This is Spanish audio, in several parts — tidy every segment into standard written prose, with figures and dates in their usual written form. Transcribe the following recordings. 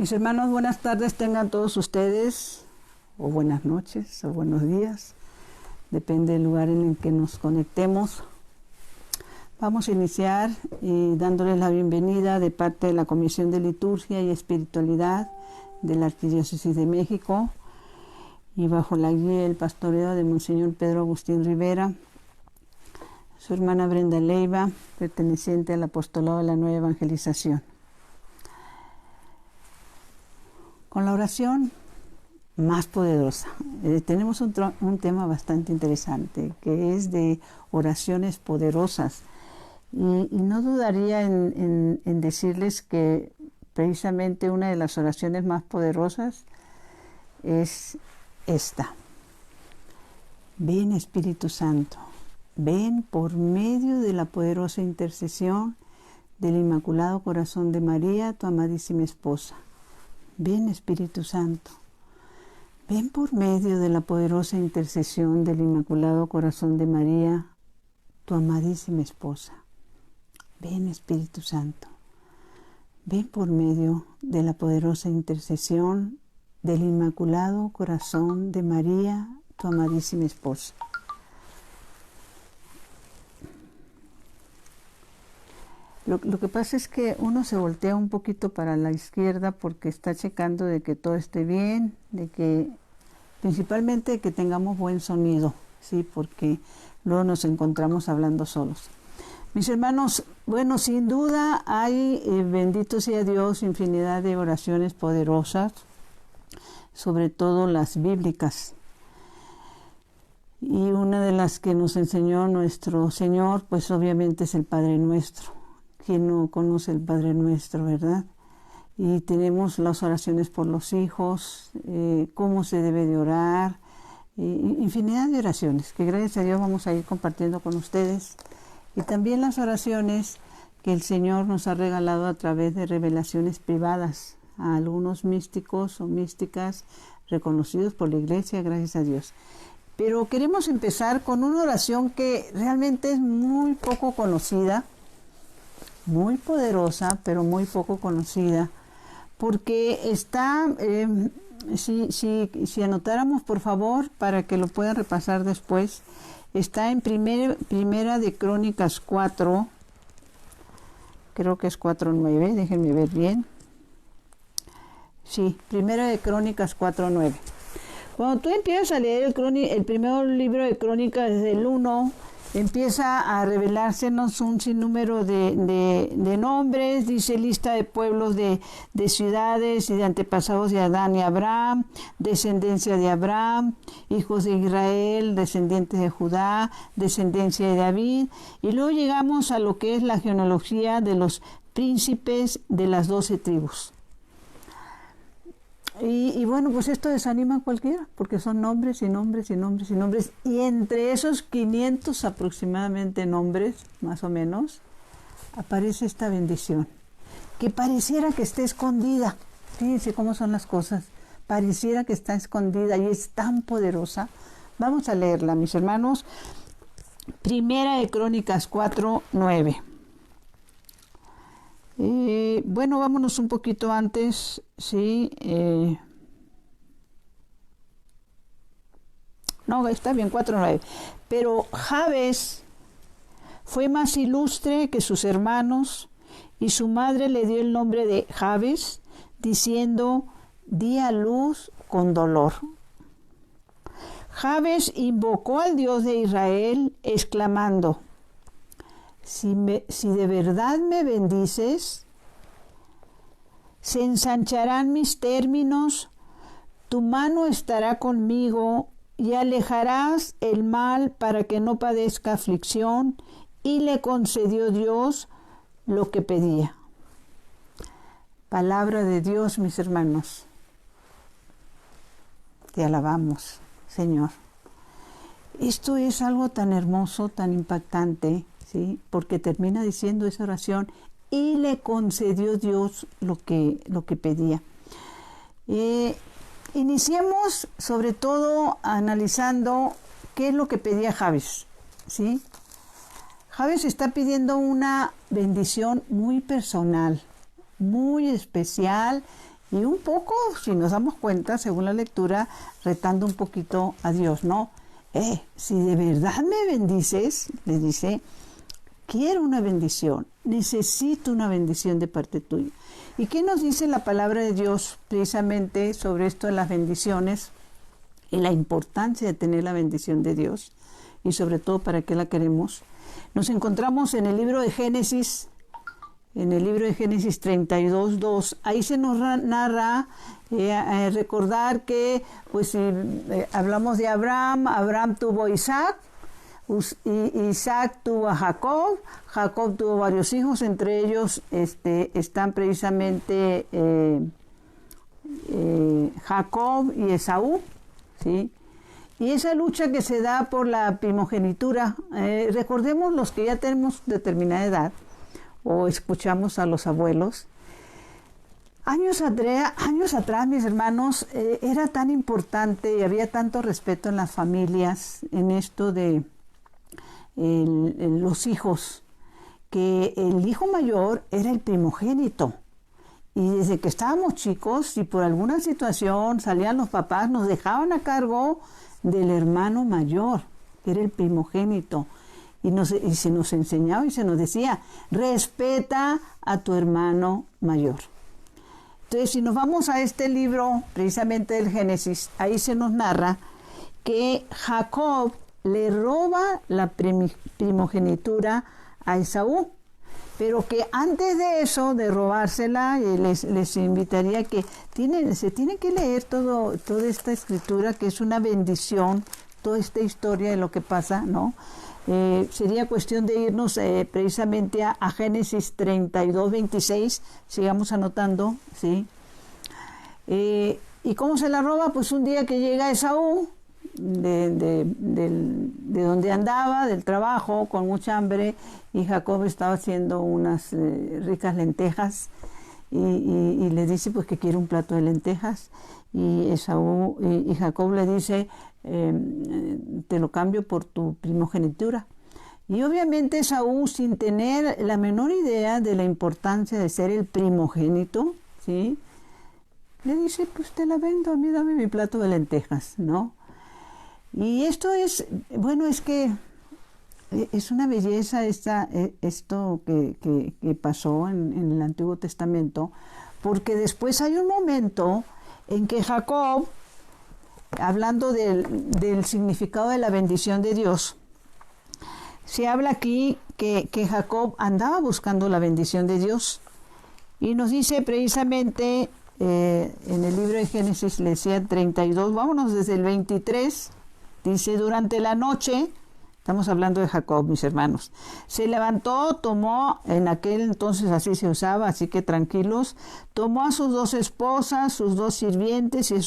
Mis hermanos, buenas tardes tengan todos ustedes, o buenas noches, o buenos días, depende del lugar en el que nos conectemos. Vamos a iniciar dándoles la bienvenida de parte de la Comisión de Liturgia y Espiritualidad de la Arquidiócesis de México y bajo la guía y el pastoreo de Monseñor Pedro Agustín Rivera, su hermana Brenda Leiva, perteneciente al Apostolado de la Nueva Evangelización. Con la oración más poderosa, tenemos un tema bastante interesante, que es de oraciones poderosas. Y no dudaría en decirles que precisamente una de las oraciones más poderosas es esta. Ven, Espíritu Santo, ven por medio de la poderosa intercesión del Inmaculado Corazón de María, tu amadísima esposa. Ven, Espíritu Santo, ven por medio de la poderosa intercesión del Inmaculado Corazón de María, tu amadísima esposa. Ven, Espíritu Santo, ven por medio de la poderosa intercesión del Inmaculado Corazón de María, tu amadísima esposa. Lo que pasa es que uno se voltea un poquito para la izquierda porque está checando de que todo esté bien, de que principalmente que tengamos buen sonido, sí, porque luego nos encontramos hablando solos. Mis hermanos, bueno, sin duda hay, bendito sea Dios, infinidad de oraciones poderosas, sobre todo las bíblicas. Y una de las que nos enseñó nuestro Señor, pues obviamente es el Padre Nuestro. ¿Quién no conoce el Padre Nuestro, verdad? Y tenemos las oraciones por los hijos, cómo se debe de orar, infinidad de oraciones que gracias a Dios vamos a ir compartiendo con ustedes. Y también las oraciones que el Señor nos ha regalado a través de revelaciones privadas a algunos místicos o místicas reconocidos por la Iglesia, gracias a Dios. Pero queremos empezar con una oración que realmente es muy poco conocida, muy poderosa, pero muy poco conocida, porque está, si anotáramos por favor, para que lo puedan repasar después, está en primera de Crónicas 4, creo que es 4:9, déjenme ver bien. Sí, primera de Crónicas 4:9. Cuando tú empiezas a leer el primer libro de Crónicas desde el 1, empieza a revelársenos un sinnúmero de nombres, dice lista de pueblos, de ciudades y de antepasados de Adán y Abraham, descendencia de Abraham, hijos de Israel, descendientes de Judá, descendencia de David, y luego llegamos a lo que es la genealogía de los príncipes de las 12 tribus. Y bueno, pues esto desanima a cualquiera, porque son nombres y nombres y nombres y nombres, y entre esos 500 aproximadamente nombres, más o menos, aparece esta bendición, que pareciera que esté escondida. Fíjense cómo son las cosas, pareciera que está escondida y es tan poderosa. Vamos a leerla, mis hermanos. Primera de Crónicas 4:9. Bueno, vámonos un poquito antes, sí. No, está bien, 4:9. Pero Jabes fue más ilustre que sus hermanos, y su madre le dio el nombre de Jabes, diciendo: di a luz con dolor. Jabes invocó al Dios de Israel, exclamando: si de verdad me bendices, se ensancharán mis términos, tu mano estará conmigo y alejarás el mal para que no padezca aflicción, y le concedió Dios lo que pedía. Palabra de Dios, mis hermanos. Te alabamos, Señor. Esto es algo tan hermoso, tan impactante, ¿sí? Porque termina diciendo esa oración: y le concedió Dios lo que pedía. Iniciemos sobre todo analizando qué es lo que pedía Jabes, ¿sí? Jabes está pidiendo una bendición muy personal, muy especial, Y un poco, si nos damos cuenta, según la lectura, retando un poquito a Dios, ¿no? Si de verdad me bendices, le dice, quiero una bendición, necesito una bendición de parte tuya. ¿Y qué nos dice la palabra de Dios precisamente sobre esto de las bendiciones y la importancia de tener la bendición de Dios? Y sobre todo, ¿para qué la queremos? Nos encontramos en el libro de Génesis, 32:2. Ahí se nos narra, recordar que, pues si hablamos de Abraham tuvo a Isaac, Isaac tuvo a Jacob, Jacob tuvo varios hijos, entre ellos están precisamente Jacob y Esaú, ¿sí? Y esa lucha que se da por la primogenitura, recordemos los que ya tenemos determinada edad, o escuchamos a los abuelos, años atrás, mis hermanos, era tan importante y había tanto respeto en las familias, en esto de los hijos, que el hijo mayor era el primogénito. Y desde que estábamos chicos, si por alguna situación salían los papás, nos dejaban a cargo del hermano mayor, que era el primogénito. Y se nos enseñaba y se nos decía, respeta a tu hermano mayor. Entonces, si nos vamos a este libro, precisamente del Génesis, ahí se nos narra que Jacob le roba la primogenitura a Esaú, pero que antes de eso, de robársela, les invitaría que se tiene que leer toda esta escritura, que es una bendición, toda esta historia de lo que pasa, ¿no? Sería cuestión de irnos precisamente a Génesis 32:26, sigamos anotando, ¿sí? ¿Y cómo se la roba? Pues un día que llega Esaú, de donde andaba, del trabajo, con mucha hambre, y Jacob estaba haciendo unas ricas lentejas, y le dice pues que quiere un plato de lentejas, y Jacob le dice, te lo cambio por tu primogenitura. Y obviamente Esaú, sin tener la menor idea de la importancia de ser el primogénito, ¿sí?, le dice, pues te la vendo, a mí dame mi plato de lentejas, ¿no? Y esto es, bueno, es que es una belleza esto que pasó en el Antiguo Testamento, porque después hay un momento en que Jacob, hablando del significado de la bendición de Dios, se habla aquí que Jacob andaba buscando la bendición de Dios, y nos dice precisamente en el libro de Génesis, le decía 32, vámonos desde el 23, dice, durante la noche, estamos hablando de Jacob, mis hermanos, se levantó, tomó, en aquel entonces así se usaba, así que tranquilos, tomó a sus 2 esposas, sus 2 sirvientes y a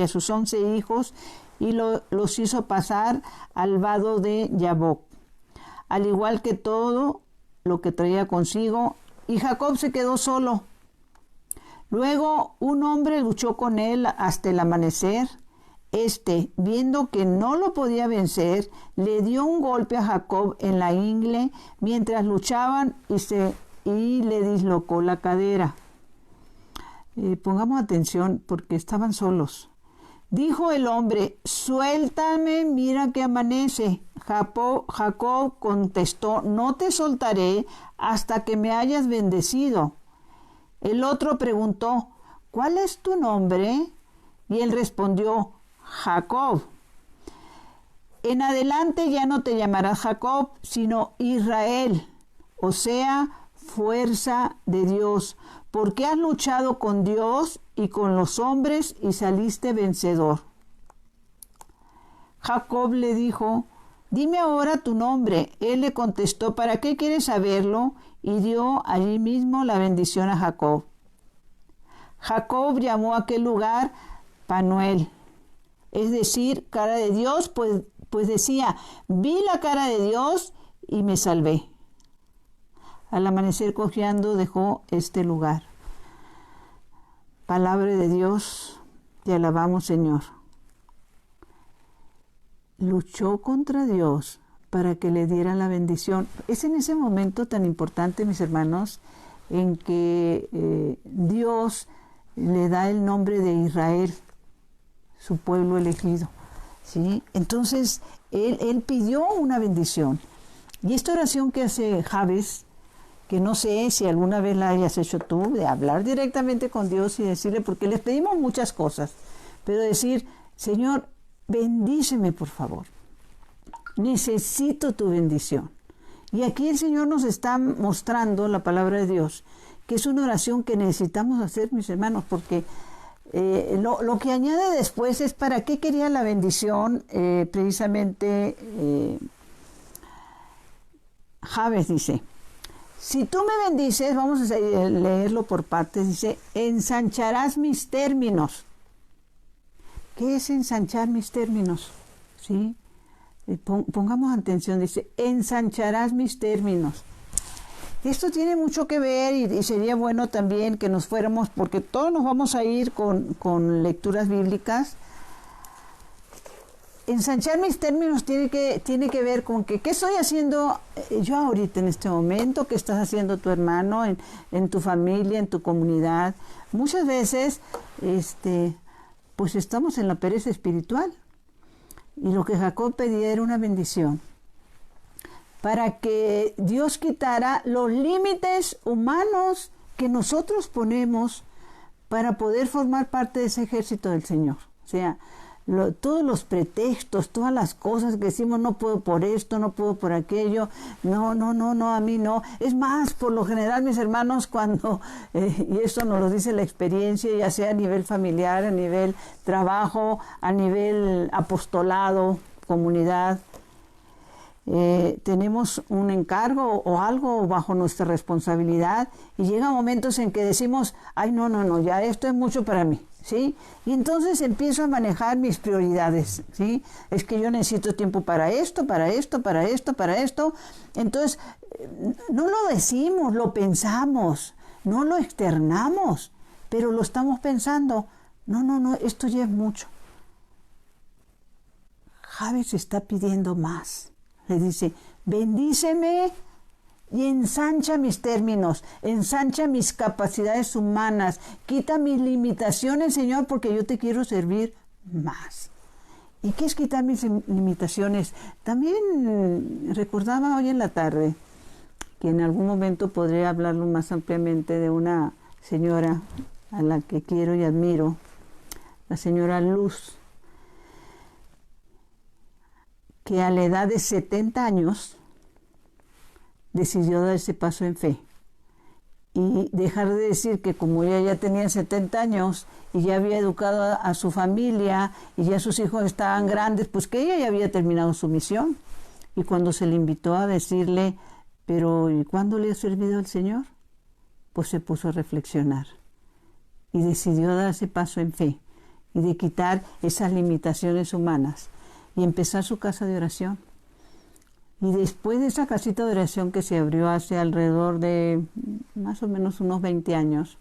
sus 11 hijos, y los hizo pasar al vado de Jaboc, al igual que todo lo que traía consigo, y Jacob se quedó solo. Luego un hombre luchó con él hasta el amanecer. Viendo que no lo podía vencer, le dio un golpe a Jacob en la ingle mientras luchaban y le dislocó la cadera. Pongamos atención porque estaban solos. Dijo el hombre, suéltame, mira que amanece. Jacob contestó, no te soltaré hasta que me hayas bendecido. El otro preguntó, ¿cuál es tu nombre? Y él respondió, Jacob. En adelante ya no te llamarás Jacob, sino Israel, o sea, fuerza de Dios, porque has luchado con Dios y con los hombres y saliste vencedor. Jacob le dijo, dime ahora tu nombre. Él le contestó, ¿para qué quieres saberlo? Y dio allí mismo la bendición a Jacob. Jacob llamó a aquel lugar Panuel, es decir, cara de Dios, pues decía, vi la cara de Dios y me salvé. Al amanecer cojeando dejó este lugar. Palabra de Dios, te alabamos, Señor. Luchó contra Dios para que le diera la bendición. Es en ese momento tan importante, mis hermanos, en que Dios le da el nombre de Israel, su pueblo elegido, ¿sí? Entonces, él pidió una bendición. Y esta oración que hace Jabes, que no sé si alguna vez la hayas hecho tú, de hablar directamente con Dios y decirle, porque les pedimos muchas cosas, pero decir, Señor, bendíceme por favor, necesito tu bendición. Y aquí el Señor nos está mostrando la palabra de Dios, que es una oración que necesitamos hacer, mis hermanos, porque lo que añade después es para qué quería la bendición, precisamente Jabes dice, si tú me bendices, vamos a leerlo por partes, dice, ensancharás mis términos. ¿Qué es ensanchar mis términos? ¿Sí? Pongamos atención, dice, ensancharás mis términos. Esto tiene mucho que ver y sería bueno también que nos fuéramos, porque todos nos vamos a ir con lecturas bíblicas. Ensanchar mis términos tiene que ver con que qué estoy haciendo yo ahorita en este momento, qué estás haciendo tu hermano en tu familia, en tu comunidad. Muchas veces pues estamos en la pereza espiritual y lo que Jacob pedía era una bendición para que Dios quitara los límites humanos que nosotros ponemos para poder formar parte de ese ejército del Señor. O sea, todos los pretextos, todas las cosas que decimos, no puedo por esto, no puedo por aquello, no, a mí no. Es más, por lo general, mis hermanos, cuando, y eso nos lo dice la experiencia, ya sea a nivel familiar, a nivel trabajo, a nivel apostolado, comunidad, tenemos un encargo o algo bajo nuestra responsabilidad y llegan momentos en que decimos, ay, no, ya esto es mucho para mí, ¿sí? Y entonces empiezo a manejar mis prioridades, ¿sí? Es que yo necesito tiempo para esto. Entonces, no lo decimos, lo pensamos, no lo externamos, pero lo estamos pensando. No, esto ya es mucho. Jabes está pidiendo más. Le dice, bendíceme y ensancha mis términos, ensancha mis capacidades humanas, quita mis limitaciones, Señor, porque yo te quiero servir más. ¿Y qué es quitar mis limitaciones? También recordaba hoy en la tarde que en algún momento podré hablarlo más ampliamente de una señora a la que quiero y admiro, la señora Luz, que a la edad de 70 años decidió dar ese paso en fe y dejar de decir que como ella ya tenía 70 años y ya había educado a su familia y ya sus hijos estaban grandes, pues que ella ya había terminado su misión. Y cuando se le invitó a decirle, pero ¿y cuándo le ha servido al Señor? Pues se puso a reflexionar y decidió dar ese paso en fe y de quitar esas limitaciones humanas y empezar su casa de oración. Y después de esa casita de oración que se abrió hace alrededor de más o menos unos 20 años,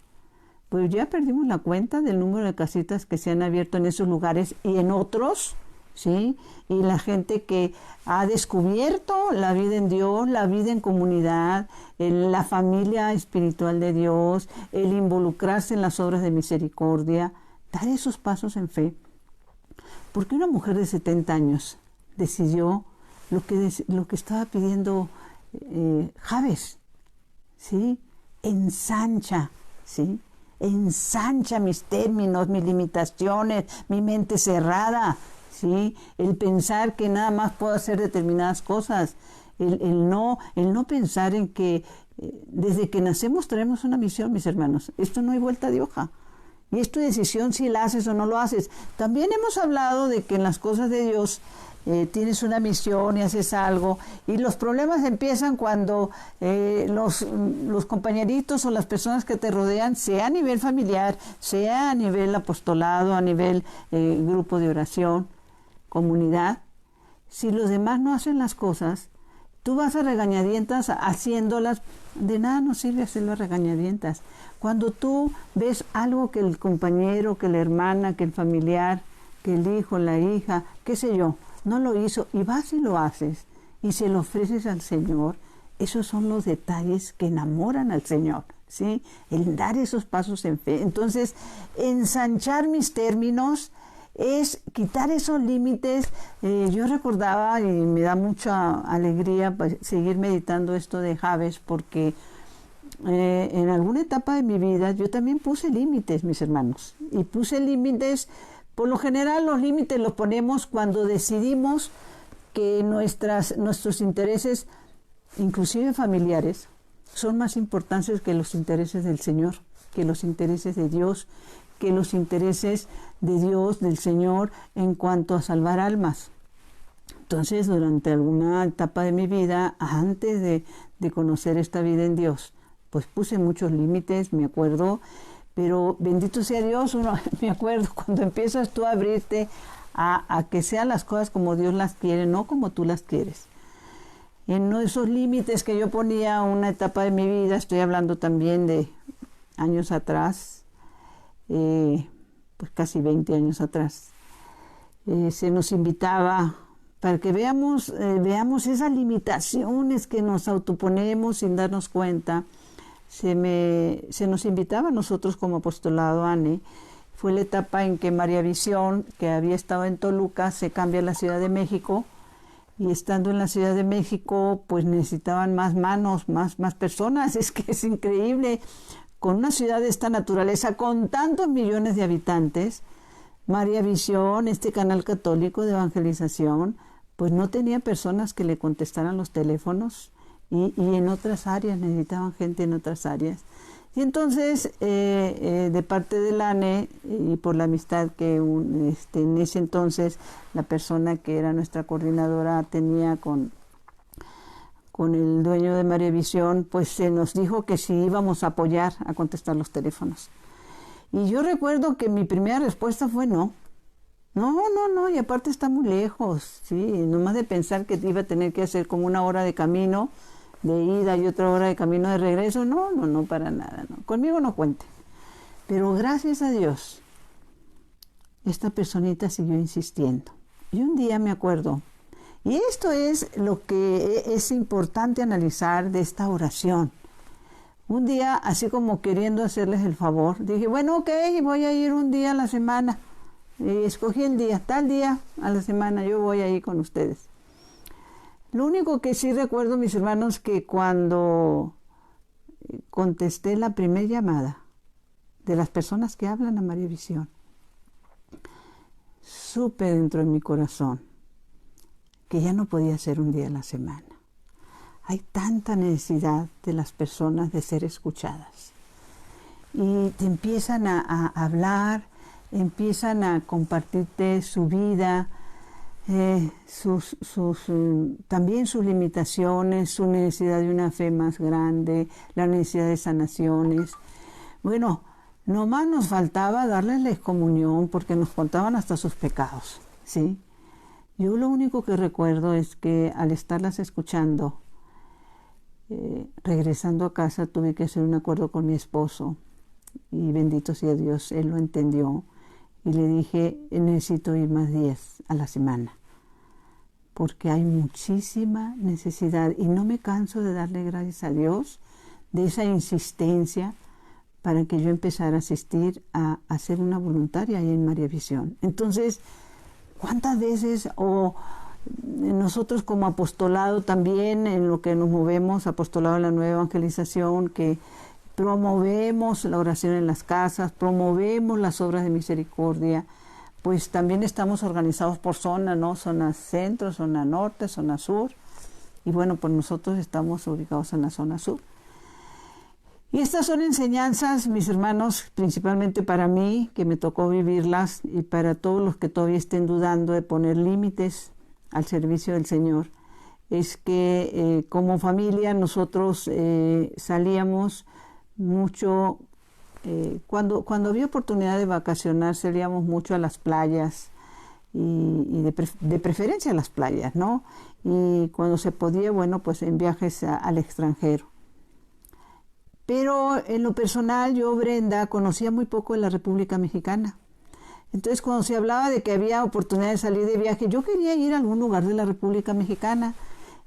pues ya perdimos la cuenta del número de casitas que se han abierto en esos lugares y en otros, ¿sí? Y la gente que ha descubierto la vida en Dios, la vida en comunidad, la familia espiritual de Dios, el involucrarse en las obras de misericordia, dar esos pasos en fe. Porque una mujer de 70 años decidió lo que estaba pidiendo Jabes, ¿sí? Ensancha, ¿sí? Ensancha mis términos, mis limitaciones, mi mente cerrada, ¿sí? El pensar que nada más puedo hacer determinadas cosas, el no pensar en que desde que nacemos traemos una misión, mis hermanos. Esto no hay vuelta de hoja. Y es tu decisión si la haces o no lo haces. También hemos hablado de que en las cosas de Dios tienes una misión y haces algo. Y los problemas empiezan cuando los compañeritos o las personas que te rodean, sea a nivel familiar, sea a nivel apostolado, a nivel grupo de oración, comunidad. Si los demás no hacen las cosas, tú vas a regañadientas haciéndolas. De nada nos sirve hacerlo a regañadientas. Cuando tú ves algo que el compañero, que la hermana, que el familiar, que el hijo, la hija, qué sé yo, no lo hizo, y vas y lo haces, y se lo ofreces al Señor, esos son los detalles que enamoran al Señor, ¿sí? El dar esos pasos en fe. Entonces, ensanchar mis términos es quitar esos límites. Yo recordaba, y me da mucha alegría pues, seguir meditando esto de Jabes, porque en alguna etapa de mi vida yo también puse límites, mis hermanos. Y puse límites, por lo general los límites los ponemos cuando decidimos que nuestros intereses, inclusive familiares, son más importantes que los intereses del Señor, que los intereses de Dios, que los intereses de Dios, del Señor, en cuanto a salvar almas. Entonces, durante alguna etapa de mi vida, antes de conocer esta vida en Dios, pues puse muchos límites, me acuerdo, pero bendito sea Dios, me acuerdo cuando empiezas tú a abrirte a que sean las cosas como Dios las quiere, no como tú las quieres. En uno de esos límites que yo ponía una etapa de mi vida, estoy hablando también de años atrás, pues casi 20 años atrás, se nos invitaba para que veamos esas limitaciones que nos autoponemos sin darnos cuenta. Se nos invitaba a nosotros como apostolado ANE. Fue la etapa en que María Visión, que había estado en Toluca, se cambia a la Ciudad de México, y estando en la Ciudad de México, pues necesitaban más manos, más personas. Es que es increíble, con una ciudad de esta naturaleza, con tantos millones de habitantes, María Visión, este canal católico de evangelización, pues no tenía personas que le contestaran los teléfonos, y en otras áreas, necesitaban gente en otras áreas. Y entonces, de parte del ANE, y por la amistad que en ese entonces la persona que era nuestra coordinadora tenía con el dueño de María Visión, pues se nos dijo que sí íbamos a apoyar a contestar los teléfonos. Y yo recuerdo que mi primera respuesta fue no, y aparte está muy lejos, sí, nomás de pensar que iba a tener que hacer como 1 hora de camino de ida y otra hora de camino de regreso, no, para nada, no. Conmigo no cuente. Pero gracias a Dios, esta personita siguió insistiendo. Y un día me acuerdo, y esto es lo que es importante analizar de esta oración. Un día, así como queriendo hacerles el favor, dije, bueno, ok, voy a ir un día a la semana. Y escogí el día, tal día a la semana, yo voy a ir con ustedes. Lo único que sí recuerdo, mis hermanos, que cuando contesté la primera llamada de las personas que hablan a María Visión, supe dentro de mi corazón que ya no podía ser un día a la semana. Hay tanta necesidad de las personas de ser escuchadas. Y te empiezan a hablar, empiezan a compartirte su vida, también sus limitaciones, su necesidad de una fe más grande, la necesidad de sanaciones. Bueno, nomás nos faltaba darles la excomunión porque nos contaban hasta sus pecados, ¿sí? Yo lo único que recuerdo es que al estarlas escuchando, regresando a casa tuve que hacer un acuerdo con mi esposo y bendito sea Dios, él lo entendió. Y le dije, necesito ir más días a la semana, porque hay muchísima necesidad. Y no me canso de darle gracias a Dios de esa insistencia para que yo empezara a asistir a ser una voluntaria ahí en María Visión. Entonces, ¿cuántas veces, o nosotros como apostolado también, en lo que nos movemos, apostolado de la nueva evangelización, que promovemos la oración en las casas, promovemos las obras de misericordia, pues también estamos organizados por zona, ¿no? Zona centro, zona norte, zona sur, y bueno, pues nosotros estamos ubicados en la zona sur. Y estas son enseñanzas, mis hermanos, principalmente para mí, que me tocó vivirlas, y para todos los que todavía estén dudando de poner límites al servicio del Señor. Es que como familia nosotros salíamos mucho, cuando había oportunidad de vacacionar, salíamos mucho a las playas, y de preferencia a las playas, ¿no? Y cuando se podía, bueno, pues en viajes al extranjero. Pero en lo personal, yo, Brenda, conocía muy poco de la República Mexicana. Entonces, cuando se hablaba de que había oportunidad de salir de viaje, yo quería ir a algún lugar de la República Mexicana.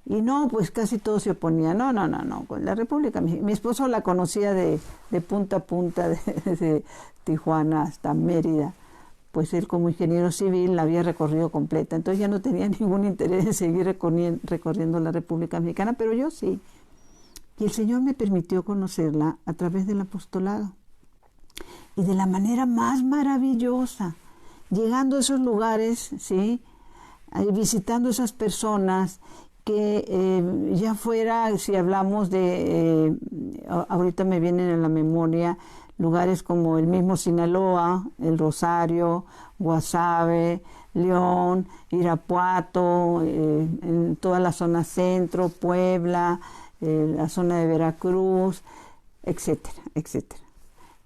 Y no, pues casi todos se oponían. No, con la República Mexicana. Mi esposo la conocía de punta a punta, desde Tijuana hasta Mérida. Pues él como ingeniero civil la había recorrido completa. Entonces ya no tenía ningún interés en seguir recorriendo la República Mexicana, pero yo sí. Y el Señor me permitió conocerla a través del apostolado. Y de la manera más maravillosa, llegando a esos lugares, ¿sí? Visitando esas personas, que ya fuera, si hablamos de, ahorita me vienen a la memoria, lugares como el mismo Sinaloa, El Rosario, Guasave, León, Irapuato, en toda la zona centro, Puebla, la zona de Veracruz, etcétera, etcétera.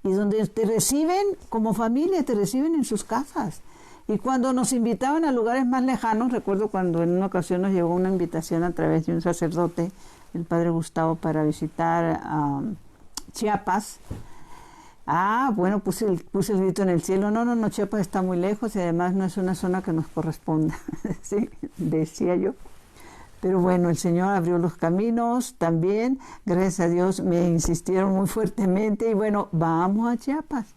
Y donde te reciben como familia, te reciben en sus casas. Y cuando nos invitaban a lugares más lejanos, recuerdo cuando en una ocasión nos llegó una invitación a través de un sacerdote, el padre Gustavo, para visitar Chiapas. Bueno, puse el grito en el cielo. No, Chiapas está muy lejos y además no es una zona que nos corresponda, ¿sí? Decía yo. Pero bueno, el Señor abrió los caminos también. Gracias a Dios me insistieron muy fuertemente y bueno, vamos a Chiapas.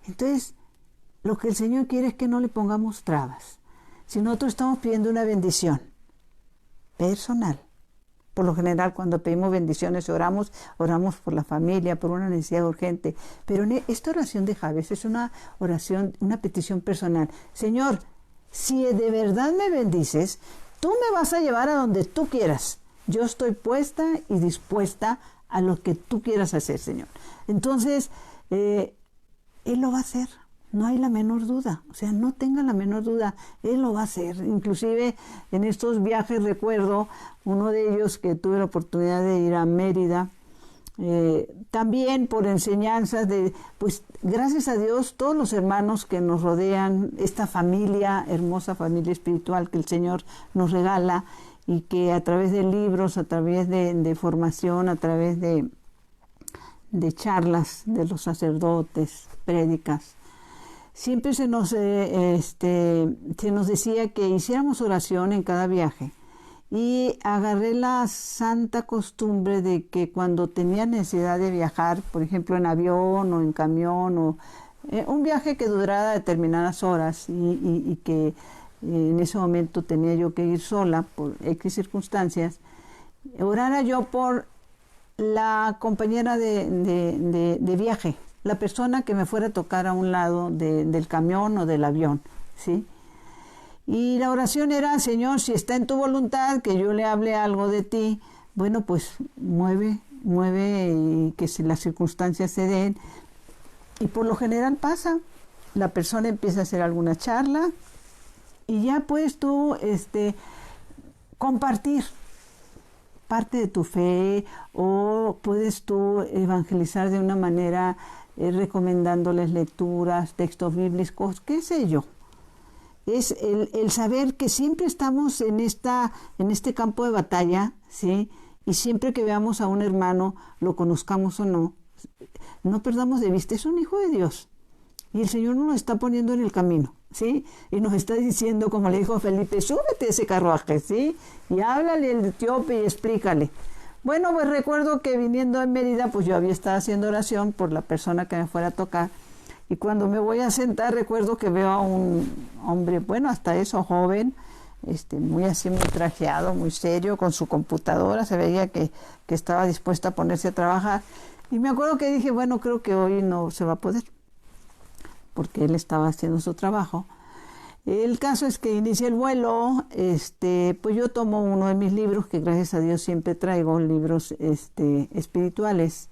Entonces, lo que el Señor quiere es que no le pongamos trabas. Si nosotros estamos pidiendo una bendición personal, por lo general cuando pedimos bendiciones oramos por la familia, por una necesidad urgente. Pero en esta oración de Jabez es una oración, una petición personal. Señor, si de verdad me bendices, tú me vas a llevar a donde tú quieras. Yo estoy puesta y dispuesta a lo que tú quieras hacer, Señor. Entonces, Él lo va a hacer. No hay la menor duda, o sea, no tenga la menor duda, Él lo va a hacer. Inclusive en estos viajes recuerdo uno de ellos que tuve la oportunidad de ir a Mérida, también por enseñanzas pues gracias a Dios, todos los hermanos que nos rodean, esta familia, hermosa familia espiritual que el Señor nos regala y que a través de libros, a través de formación, a través de charlas de los sacerdotes, prédicas, siempre se nos decía que hiciéramos oración en cada viaje. Y agarré la santa costumbre de que cuando tenía necesidad de viajar, por ejemplo en avión o en camión, o un viaje que durara determinadas horas y que en ese momento tenía yo que ir sola por X circunstancias, orara yo por la compañera de viaje, la persona que me fuera a tocar a un lado del camión o del avión, ¿sí? Y la oración era, Señor, si está en tu voluntad que yo le hable algo de ti, bueno, pues mueve y que si las circunstancias se den. Y por lo general pasa, la persona empieza a hacer alguna charla y ya puedes tú compartir parte de tu fe o puedes tú evangelizar de una manera recomendándoles lecturas, textos bíblicos, qué sé yo. Es el saber que siempre estamos en este campo de batalla, ¿sí? Y siempre que veamos a un hermano, lo conozcamos o no, no perdamos de vista, es un hijo de Dios. Y el Señor nos lo está poniendo en el camino, ¿sí? Y nos está diciendo, como le dijo a Felipe, súbete a ese carruaje, ¿sí? Y háblale al etíope y explícale. Bueno, pues recuerdo que viniendo a Mérida, pues yo había estado haciendo oración por la persona que me fuera a tocar. Y cuando me voy a sentar, recuerdo que veo a un hombre, bueno, hasta eso, joven, muy así, muy trajeado, muy serio, con su computadora. Se veía que estaba dispuesta a ponerse a trabajar. Y me acuerdo que dije, bueno, creo que hoy no se va a poder, porque él estaba haciendo su trabajo. El caso es que inicia el vuelo, pues yo tomo uno de mis libros, que gracias a Dios siempre traigo libros espirituales,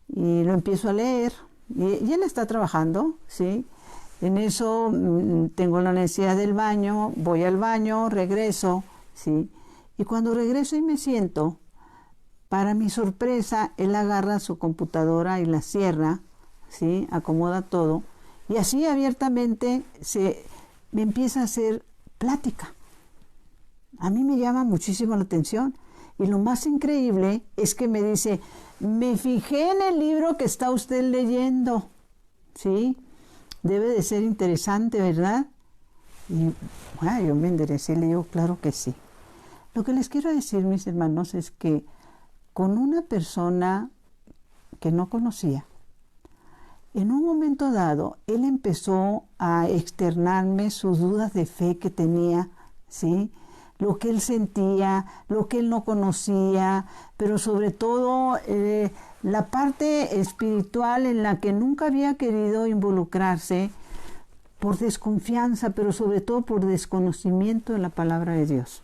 y lo empiezo a leer, y él está trabajando, ¿sí? En eso tengo la necesidad del baño, voy al baño, regreso, ¿sí? Y cuando regreso y me siento, para mi sorpresa, él agarra su computadora y la cierra, ¿sí? Acomoda todo, y así abiertamente me empieza a hacer plática. A mí me llama muchísimo la atención. Y lo más increíble es que me dice, me fijé en el libro que está usted leyendo. ¿Sí? Debe de ser interesante, ¿verdad? Y bueno, yo me enderecé y le digo, claro que sí. Lo que les quiero decir, mis hermanos, es que con una persona que no conocía, en un momento dado, él empezó a externarme sus dudas de fe que tenía, ¿sí? Lo que él sentía, lo que él no conocía, pero sobre todo la parte espiritual en la que nunca había querido involucrarse por desconfianza, pero sobre todo por desconocimiento de la palabra de Dios.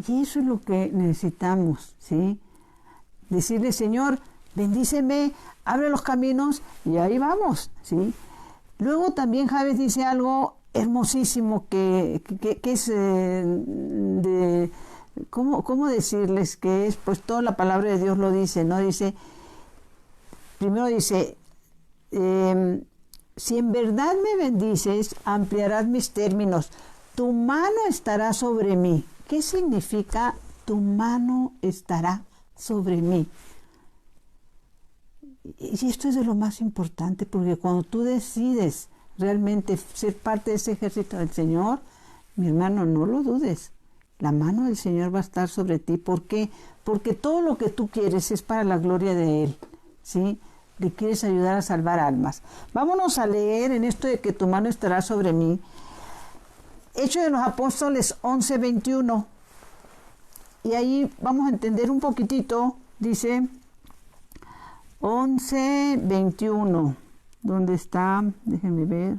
Y eso es lo que necesitamos, ¿sí? Decirle, Señor, bendíceme, abre los caminos y ahí vamos, ¿sí? Luego también Javes dice algo hermosísimo que es ¿cómo decirles? Que es, pues toda la palabra de Dios lo dice, ¿no? Dice, primero dice, si en verdad me bendices, ampliarás mis términos, tu mano estará sobre mí. ¿Qué significa tu mano estará sobre mí? Y esto es de lo más importante, porque cuando tú decides realmente ser parte de ese ejército del Señor, mi hermano, no lo dudes. La mano del Señor va a estar sobre ti. ¿Por qué? Porque todo lo que tú quieres es para la gloria de Él, ¿sí? Le quieres ayudar a salvar almas. Vámonos a leer en esto de que tu mano estará sobre mí. Hechos de los Apóstoles 11:21. Y ahí vamos a entender un poquitito, dice 11:21. ¿Dónde está? Déjenme ver.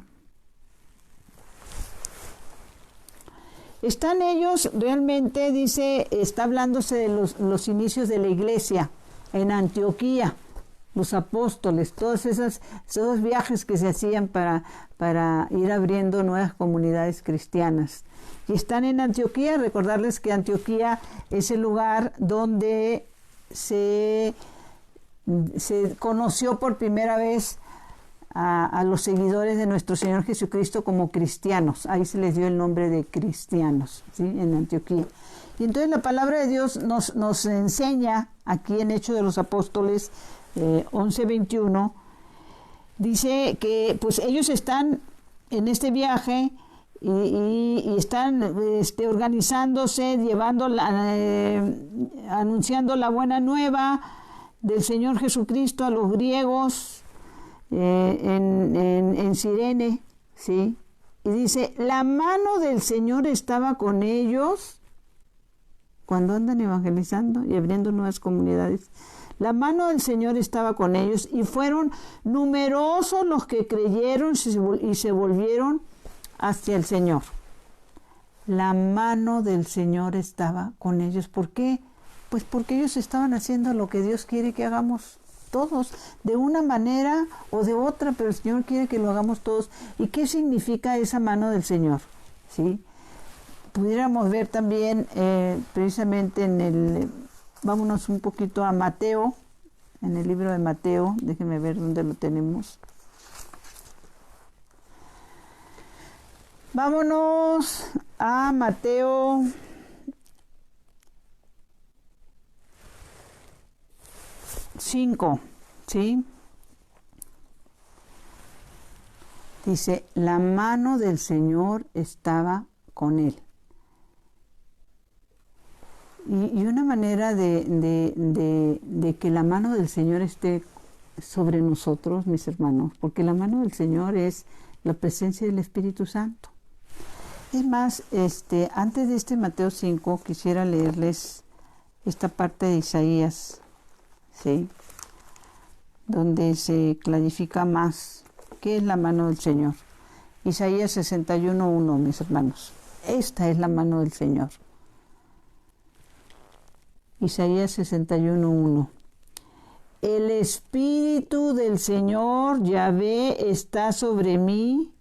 Están ellos realmente, dice, está hablándose de los inicios de la iglesia en Antioquía, los apóstoles, todos esos viajes que se hacían para ir abriendo nuevas comunidades cristianas. Y están en Antioquía. Recordarles que Antioquía es el lugar donde se conoció por primera vez a los seguidores de nuestro Señor Jesucristo como cristianos. Ahí se les dio el nombre de cristianos, ¿sí? En Antioquía. Y entonces la palabra de Dios nos enseña aquí en Hechos de los Apóstoles 11:21, dice que pues ellos están en este viaje y están organizándose, anunciando la buena nueva del Señor Jesucristo a los griegos en Cirene, ¿sí? Y dice, la mano del Señor estaba con ellos cuando andan evangelizando y abriendo nuevas comunidades. La mano del Señor estaba con ellos y fueron numerosos los que creyeron y se volvieron hacia el Señor. La mano del Señor estaba con ellos. ¿Por qué? Pues porque ellos estaban haciendo lo que Dios quiere que hagamos todos, de una manera o de otra, pero el Señor quiere que lo hagamos todos. ¿Y qué significa esa mano del Señor? ¿Sí? Pudiéramos ver también precisamente vámonos un poquito a Mateo, en el libro de Mateo, déjenme ver dónde lo tenemos. Vámonos a Mateo 5, ¿sí? Dice, la mano del Señor estaba con él. Y una manera de que la mano del Señor esté sobre nosotros, mis hermanos, porque la mano del Señor es la presencia del Espíritu Santo. Es más, antes de Mateo 5, quisiera leerles esta parte de Isaías, ¿sí? Donde se clarifica más qué es la mano del Señor. Isaías 61:1, mis hermanos. Esta es la mano del Señor. Isaías 61:1. El Espíritu del Señor Yahvé está sobre mí,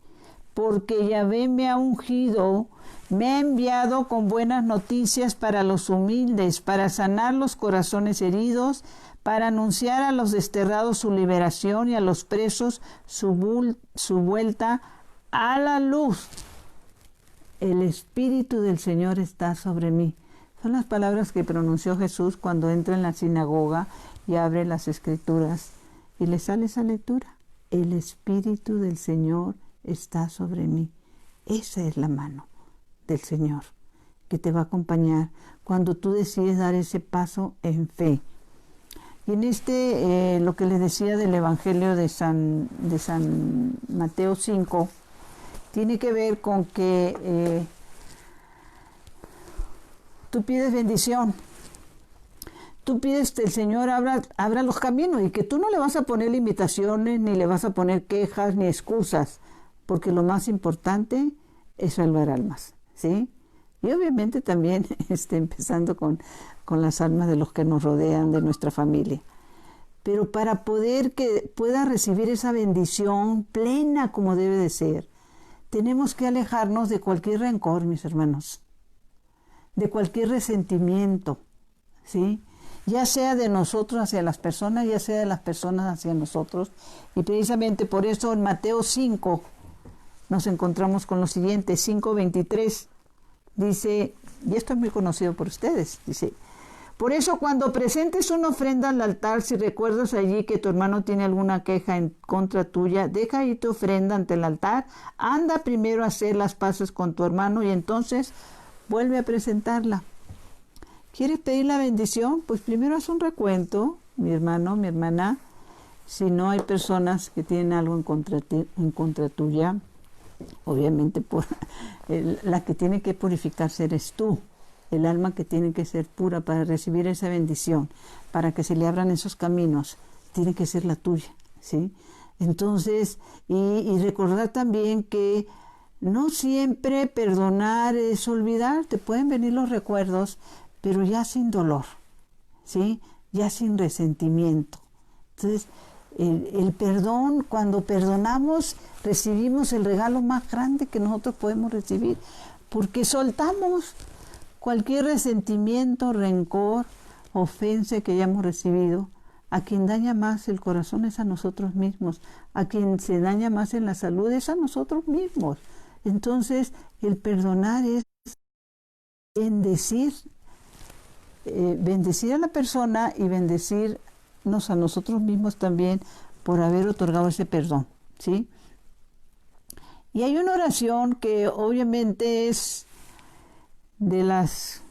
porque Yahvé me ha ungido, me ha enviado con buenas noticias para los humildes, para sanar los corazones heridos, para anunciar a los desterrados su liberación y a los presos su vuelta a la luz. El Espíritu del Señor está sobre mí. Son las palabras que pronunció Jesús cuando entra en la sinagoga y abre las Escrituras y le sale esa lectura. El Espíritu del Señor está sobre mí. Esa es la mano del Señor. que te va a acompañar cuando tú decides dar ese paso en fe. Y en lo que les decía del Evangelio de San Mateo 5, tiene que ver con que tú pides bendición. Tú pides que el Señor abra los caminos y que tú no le vas a poner limitaciones, ni le vas a poner quejas, ni excusas, porque lo más importante es salvar almas, ¿sí? Y obviamente también empezando con las almas de los que nos rodean, de nuestra familia. Pero para poder que pueda recibir esa bendición plena como debe de ser, tenemos que alejarnos de cualquier rencor, mis hermanos, de cualquier resentimiento, ¿sí? Ya sea de nosotros hacia las personas, ya sea de las personas hacia nosotros. Y precisamente por eso en Mateo 5 nos encontramos con lo siguiente, 5:23. Dice, y esto es muy conocido por ustedes, dice, por eso cuando presentes una ofrenda al altar, si recuerdas allí que tu hermano tiene alguna queja en contra tuya, deja ahí tu ofrenda ante el altar, anda primero a hacer las paces con tu hermano y entonces vuelve a presentarla. ¿Quieres pedir la bendición? Pues primero haz un recuento, mi hermano, mi hermana, si no hay personas que tienen algo en contra tuya, obviamente la que tiene que purificarse eres tú, el alma que tiene que ser pura para recibir esa bendición, para que se le abran esos caminos, tiene que ser la tuya, ¿sí? Entonces, y recordar también que no siempre perdonar es olvidar, te pueden venir los recuerdos, pero ya sin dolor, ¿sí? Ya sin resentimiento. Entonces, el perdón, cuando perdonamos, recibimos el regalo más grande que nosotros podemos recibir, porque soltamos cualquier resentimiento, rencor, ofensa que hayamos recibido. A quien daña más el corazón es a nosotros mismos, a quien se daña más en la salud es a nosotros mismos. Entonces, el perdonar es bendecir a la persona y bendecirnos a nosotros mismos también por haber otorgado ese perdón, ¿sí? Y hay una oración que obviamente es de las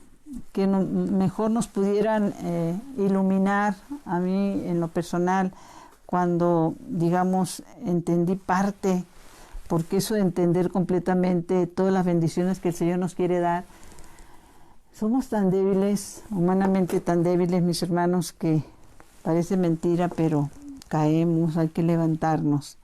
que mejor nos pudieran iluminar a mí en lo personal cuando, digamos, entendí parte, porque eso de entender completamente todas las bendiciones que el Señor nos quiere dar. Somos tan débiles, humanamente tan débiles, mis hermanos, que parece mentira, pero caemos, hay que levantarnos.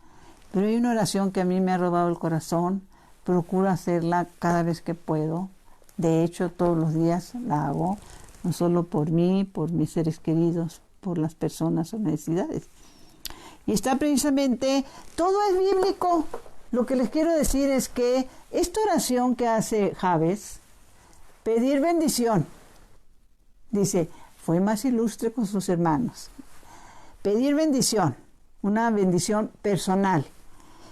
Pero hay una oración que a mí me ha robado el corazón, procuro hacerla cada vez que puedo. De hecho, todos los días la hago, no solo por mí, por mis seres queridos, por las personas en necesidades. Y está precisamente, todo es bíblico. Lo que les quiero decir es que esta oración que hace Jabes, pedir bendición, dice, fue más ilustre con sus hermanos. Pedir bendición, una bendición personal.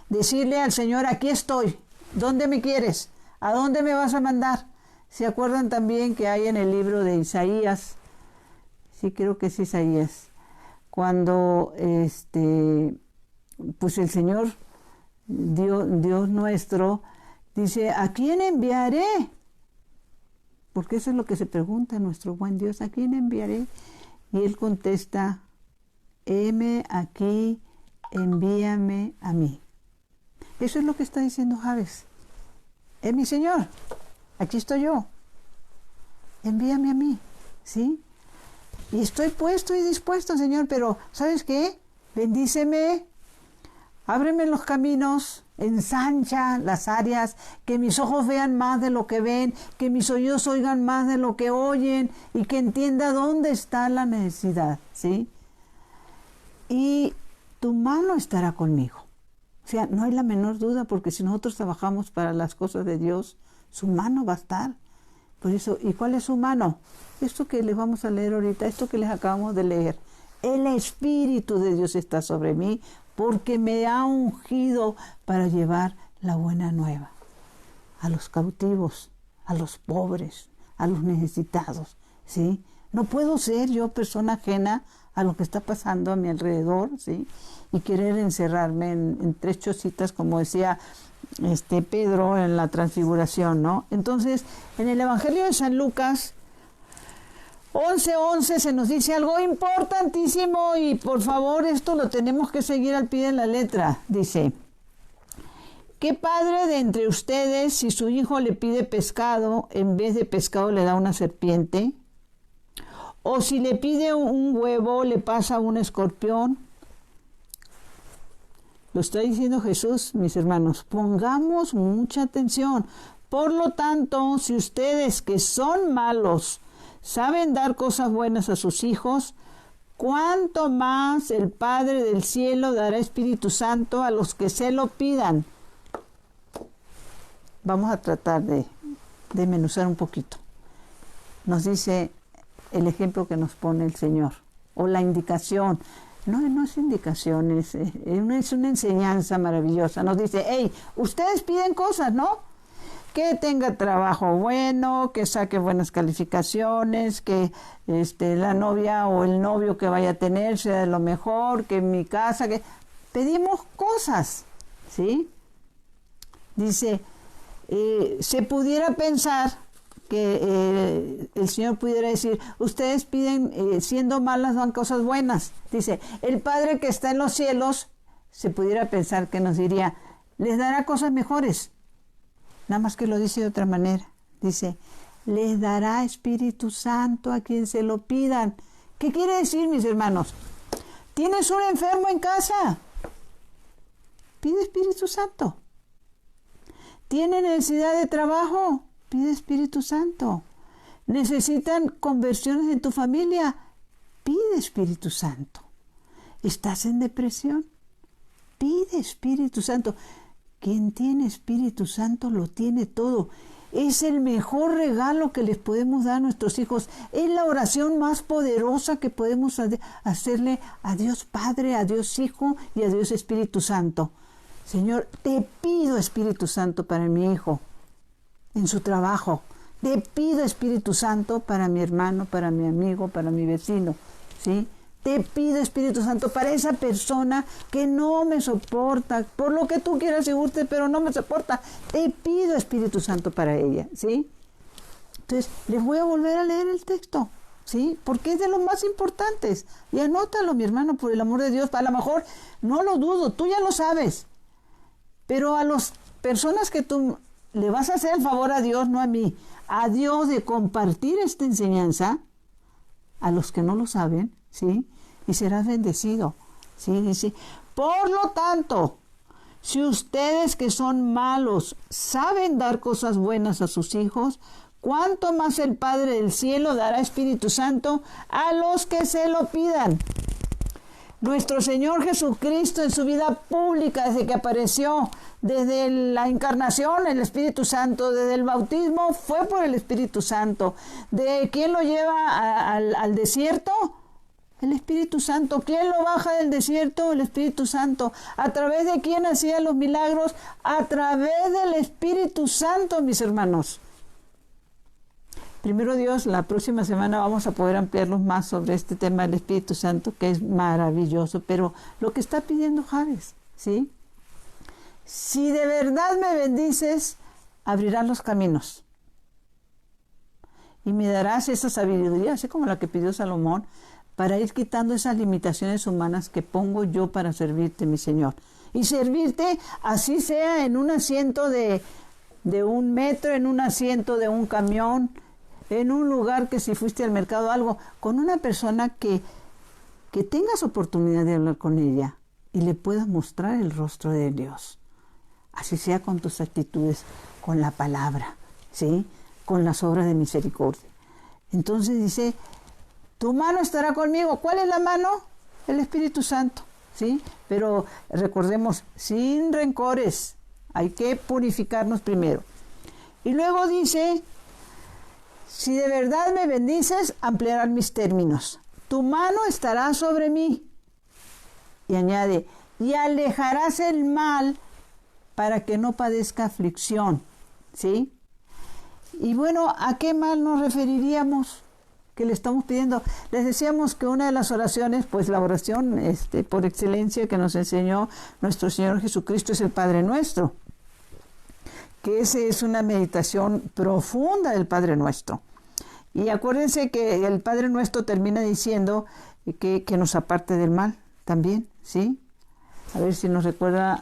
Decirle al Señor, aquí estoy, ¿dónde me quieres? ¿A dónde me vas a mandar? ¿Se acuerdan también que hay en el libro de Isaías? Sí, creo que es Isaías. Cuando pues el Señor, Dios nuestro, dice, ¿a quién enviaré? Porque eso es lo que se pregunta nuestro buen Dios, ¿a quién enviaré? Y Él contesta, heme aquí, envíame a mí. Eso es lo que está diciendo Jabes. Mi Señor, aquí estoy yo, envíame a mí, ¿sí? Y estoy puesto y dispuesto, Señor, pero ¿sabes qué? Bendíceme, ábreme los caminos, ensancha las áreas, que mis ojos vean más de lo que ven, que mis oídos oigan más de lo que oyen y que entienda dónde está la necesidad, ¿sí? Y tu mano estará conmigo. O sea, no hay la menor duda, porque si nosotros trabajamos para las cosas de Dios, su mano va a estar. Por eso, ¿y cuál es su mano? Esto que les vamos a leer ahorita, esto que les acabamos de leer. El Espíritu de Dios está sobre mí, porque me ha ungido para llevar la buena nueva a los cautivos, a los pobres, a los necesitados, ¿sí? No puedo ser yo persona ajena a lo que está pasando a mi alrededor, ¿sí? Y querer encerrarme en tres chocitas, como decía Pedro en la transfiguración, ¿no? Entonces, en el Evangelio de San Lucas 11:11 se nos dice algo importantísimo y por favor esto lo tenemos que seguir al pie de la letra. Dice: ¿qué padre de entre ustedes, si su hijo le pide pescado, en vez de pescado le da una serpiente? ¿O si le pide un huevo, le pasa un escorpión? Lo está diciendo Jesús, mis hermanos. Pongamos mucha atención. Por lo tanto, si ustedes que son malos saben dar cosas buenas a sus hijos, ¿cuánto más el Padre del cielo dará Espíritu Santo a los que se lo pidan? Vamos a tratar de desmenuzar un poquito. Nos dice el ejemplo que nos pone el Señor, o la indicación. No es indicación, es una enseñanza maravillosa. Nos dice: hey, ustedes piden cosas, ¿no? Que tenga trabajo bueno, que saque buenas calificaciones, que la novia o el novio que vaya a tener sea de lo mejor, que mi casa, que pedimos cosas, ¿sí? Dice, se pudiera pensar que el Señor pudiera decir: ustedes piden, siendo malas, dan cosas buenas. Dice, el Padre que está en los cielos, se pudiera pensar que nos diría: les dará cosas mejores. Nada más que lo dice de otra manera. Dice, les dará Espíritu Santo a quien se lo pidan. ¿Qué quiere decir, mis hermanos? ¿Tienes un enfermo en casa? Pide Espíritu Santo. ¿Tiene necesidad de trabajo? Pide Espíritu Santo. ¿Necesitan conversiones en tu familia? Pide Espíritu Santo. ¿Estás en depresión? Pide Espíritu Santo. Quien tiene Espíritu Santo lo tiene todo. Es el mejor regalo que les podemos dar a nuestros hijos. Es la oración más poderosa que podemos hacerle a Dios Padre, a Dios Hijo y a Dios Espíritu Santo. Señor, te pido Espíritu Santo para mi hijo en su trabajo. Te pido Espíritu Santo para mi hermano, para mi amigo, para mi vecino, ¿sí? Te pido Espíritu Santo para esa persona que no me soporta, por lo que tú quieras y guste, pero no me soporta. Te pido Espíritu Santo para ella, ¿sí? Entonces, les voy a volver a leer el texto, ¿sí? Porque es de los más importantes. Y anótalo, mi hermano, por el amor de Dios. A lo mejor, no lo dudo, tú ya lo sabes. Pero a las personas que tú le vas a hacer el favor a Dios, no a mí, a Dios, de compartir esta enseñanza, a los que no lo saben, ¿sí? Y serás bendecido, ¿sí? Dice, por lo tanto, si ustedes que son malos saben dar cosas buenas a sus hijos, ¿cuánto más el Padre del cielo dará Espíritu Santo a los que se lo pidan? Nuestro Señor Jesucristo, en su vida pública, desde que apareció, desde la encarnación, el Espíritu Santo, desde el bautismo, fue por el Espíritu Santo. ¿De quién lo lleva al desierto? El Espíritu Santo. ¿Quién lo baja del desierto? El Espíritu Santo. ¿A través de quién hacía los milagros? A través del Espíritu Santo, mis hermanos. Primero Dios, la próxima semana vamos a poder ampliarlos más sobre este tema del Espíritu Santo, que es maravilloso. Pero lo que está pidiendo Javes, ¿sí? Si de verdad me bendices, abrirás los caminos. Y me darás esa sabiduría, así como la que pidió Salomón, para ir quitando esas limitaciones humanas que pongo yo para servirte, mi Señor. Y servirte, así sea en un asiento de 1 metro, en un asiento de un camión, en un lugar que si fuiste al mercado algo, con una persona que tengas oportunidad de hablar con ella y le puedas mostrar el rostro de Dios. Así sea con tus actitudes, con la palabra, ¿sí? Con las obras de misericordia. Entonces dice, tu mano estará conmigo. ¿Cuál es la mano? El Espíritu Santo, ¿sí? Pero recordemos, sin rencores, hay que purificarnos primero. Y luego dice, si de verdad me bendices, ampliarán mis términos. Tu mano estará sobre mí. Y añade, y alejarás el mal para que no padezca aflicción, ¿sí? Y bueno, ¿a qué mal nos referiríamos que le estamos pidiendo? Les decíamos que una de las oraciones, pues la oración por excelencia que nos enseñó nuestro Señor Jesucristo, es el Padre Nuestro. que esa es una meditación profunda del Padre Nuestro. Y acuérdense que el Padre Nuestro termina diciendo que nos aparte del mal también, ¿sí? A ver si nos recuerda,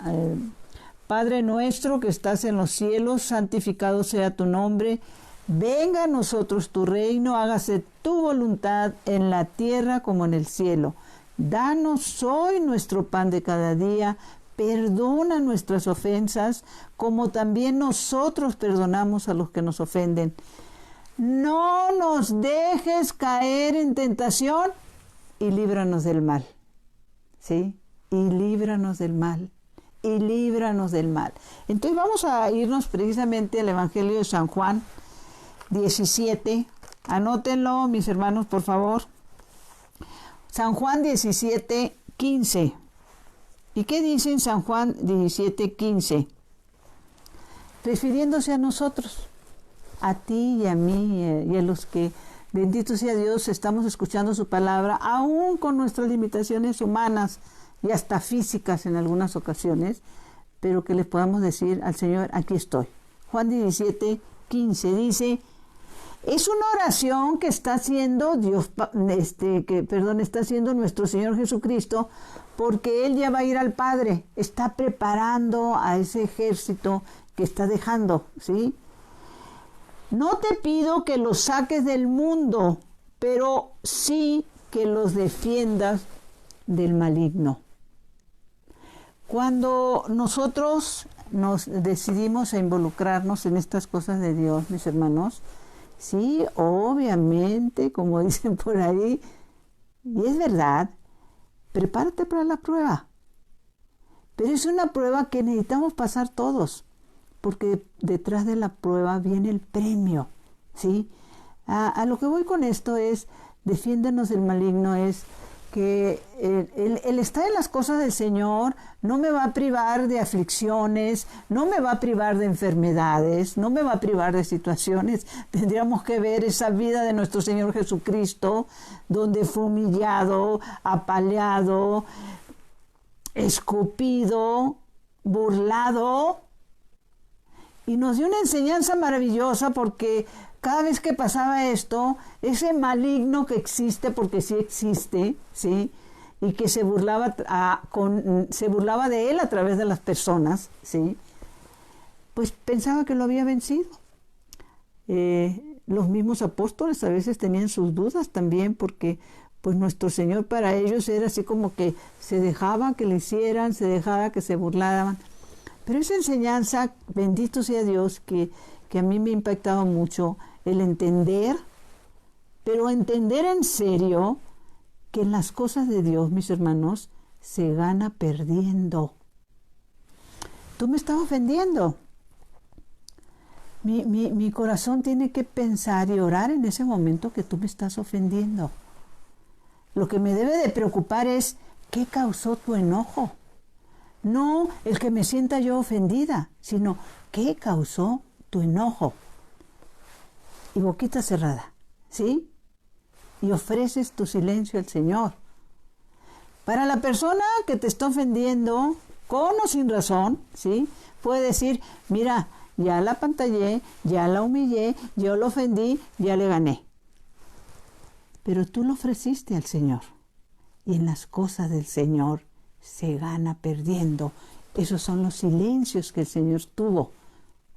Padre nuestro que estás en los cielos, santificado sea tu nombre, venga a nosotros tu reino, hágase tu voluntad en la tierra como en el cielo. Danos hoy nuestro pan de cada día, perdona nuestras ofensas, como también nosotros perdonamos a los que nos ofenden. No nos dejes caer en tentación y líbranos del mal. ¿Sí? Y líbranos del mal. Y líbranos del mal. Entonces vamos a irnos precisamente al Evangelio de San Juan 17. Anótenlo, mis hermanos, por favor. San Juan 17, 15. ¿Y qué dice en San Juan 17, 15? Refiriéndose a nosotros, a ti y a mí y a los que, bendito sea Dios, estamos escuchando su palabra, aún con nuestras limitaciones humanas y hasta físicas en algunas ocasiones, pero que les podamos decir al Señor, aquí estoy. Juan 17, 15 dice, es una oración que está haciendo está haciendo nuestro Señor Jesucristo, porque Él ya va a ir al Padre, está preparando a ese ejército que está dejando, ¿sí? No te pido que los saques del mundo, pero sí que los defiendas del maligno. Cuando nosotros nos decidimos a involucrarnos en estas cosas de Dios, mis hermanos, sí, obviamente, como dicen por ahí, y es verdad, prepárate para la prueba. Pero es una prueba que necesitamos pasar todos, porque detrás de la prueba viene el premio, ¿sí? A lo que voy con esto es, defiéndenos del maligno, es que el estar en las cosas del Señor no me va a privar de aflicciones, no me va a privar de enfermedades, no me va a privar de situaciones. Tendríamos que ver esa vida de nuestro Señor Jesucristo, donde fue humillado, apaleado, escupido, burlado, y nos dio una enseñanza maravillosa, porque cada vez que pasaba esto, ese maligno que existe, porque sí existe, ¿sí? Y que se burlaba de él a través de las personas, ¿sí? Pues pensaba que lo había vencido. Los mismos apóstoles a veces tenían sus dudas también, porque pues nuestro Señor para ellos era así como que se dejaba que le hicieran, se dejaba que se burlaban. Pero esa enseñanza, bendito sea Dios, que a mí me ha impactado mucho, el entender, pero entender en serio que en las cosas de Dios, mis hermanos, se gana perdiendo. Tú me estás ofendiendo. Mi corazón tiene que pensar y orar en ese momento que tú me estás ofendiendo. Lo que me debe de preocupar es qué causó tu enojo. No el que me sienta yo ofendida, sino qué causó tu enojo. Y boquita cerrada, ¿sí? Y ofreces tu silencio al Señor. Para la persona que te está ofendiendo, con o sin razón, ¿sí? Puede decir, mira, ya la apantallé, ya la humillé, yo lo ofendí, ya le gané. Pero tú lo ofreciste al Señor. Y en las cosas del Señor se gana perdiendo. Esos son los silencios que el Señor tuvo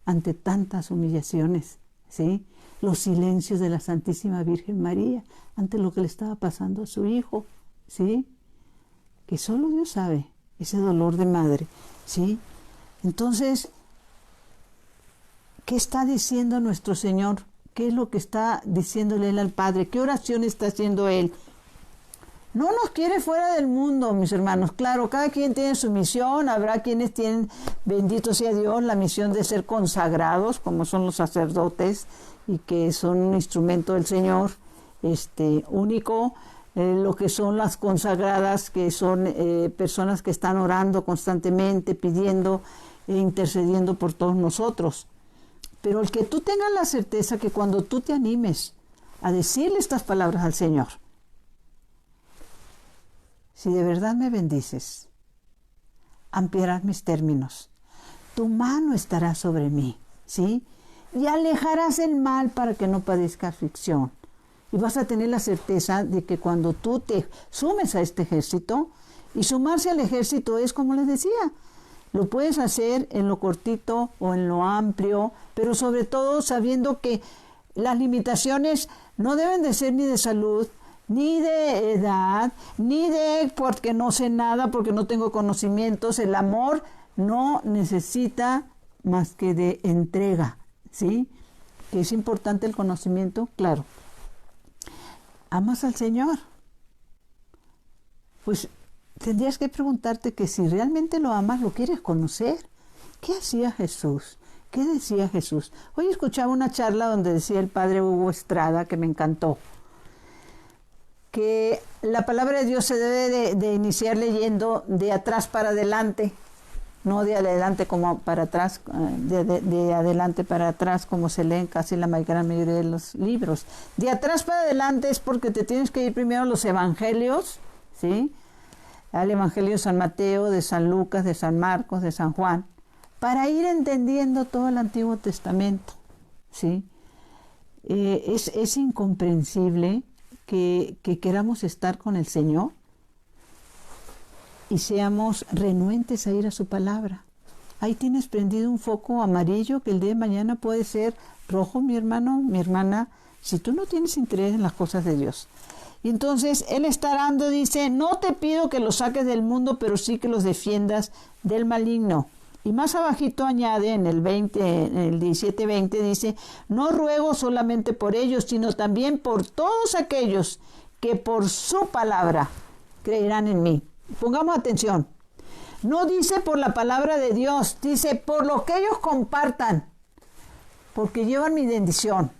ante tantas humillaciones, ¿sí? Los silencios de la Santísima Virgen María ante lo que le estaba pasando a su hijo, ¿sí? Que solo Dios sabe ese dolor de madre, ¿sí? Entonces, ¿qué está diciendo nuestro Señor? ¿Qué es lo que está diciéndole Él al Padre? ¿Qué oración está haciendo Él? No nos quiere fuera del mundo, mis hermanos. Claro, cada quien tiene su misión. Habrá quienes tienen, bendito sea Dios, la misión de ser consagrados, como son los sacerdotes, y que son un instrumento del Señor único. Lo que son las consagradas, que son personas que están orando constantemente, pidiendo e intercediendo por todos nosotros. Pero el que tú tengas la certeza que cuando tú te animes a decirle estas palabras al Señor, si de verdad me bendices, ampliarás mis términos, tu mano estará sobre mí, ¿sí? Y alejarás el mal para que no padezca aflicción. Y vas a tener la certeza de que cuando tú te sumes a este ejército, y sumarse al ejército es, como les decía, lo puedes hacer en lo cortito o en lo amplio, pero sobre todo sabiendo que las limitaciones no deben de ser ni de salud, ni de edad, ni de porque no sé nada, porque no tengo conocimientos. El amor no necesita más que de entrega, ¿sí? Que es importante el conocimiento, claro. ¿Amas al Señor? Pues tendrías que preguntarte que si realmente lo amas, lo quieres conocer. ¿Qué hacía Jesús? ¿Qué decía Jesús? Hoy escuchaba una charla donde decía el padre Hugo Estrada, que me encantó, que la palabra de Dios se debe de iniciar leyendo de atrás para adelante, no de adelante como para atrás, de adelante para atrás como se leen casi la gran mayoría de los libros. De atrás para adelante es porque te tienes que ir primero a los evangelios, ¿sí? Al evangelio de San Mateo, de San Lucas, de San Marcos, de San Juan, para ir entendiendo todo el Antiguo Testamento, ¿sí? Es incomprensible que queramos estar con el Señor y seamos renuentes a ir a su palabra. Ahí tienes prendido un foco amarillo que el día de mañana puede ser rojo, mi hermano, mi hermana, si tú no tienes interés en las cosas de Dios. Y entonces Él está orando, dice, no te pido que los saques del mundo, pero sí que los defiendas del maligno. Y más abajito añade en el 17:20 dice, no ruego solamente por ellos, sino también por todos aquellos que por su palabra creerán en mí. Pongamos atención. No dice por la palabra de Dios, dice por lo que ellos compartan, porque llevan mi bendición,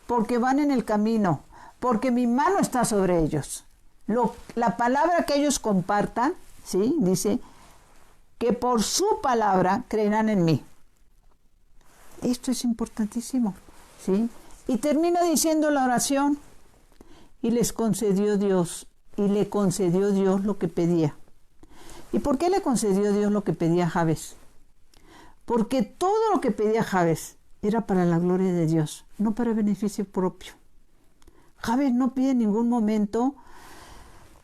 porque van en el camino, porque mi mano está sobre ellos. La palabra que ellos compartan, ¿sí? Dice que por su palabra creerán en mí. Esto es importantísimo, ¿sí? Y termina diciendo la oración, y les concedió Dios, y le concedió Dios lo que pedía. ¿Y por qué le concedió Dios lo que pedía Jabes? Porque todo lo que pedía Jabes era para la gloria de Dios, no para beneficio propio. Jabes no pide en ningún momento,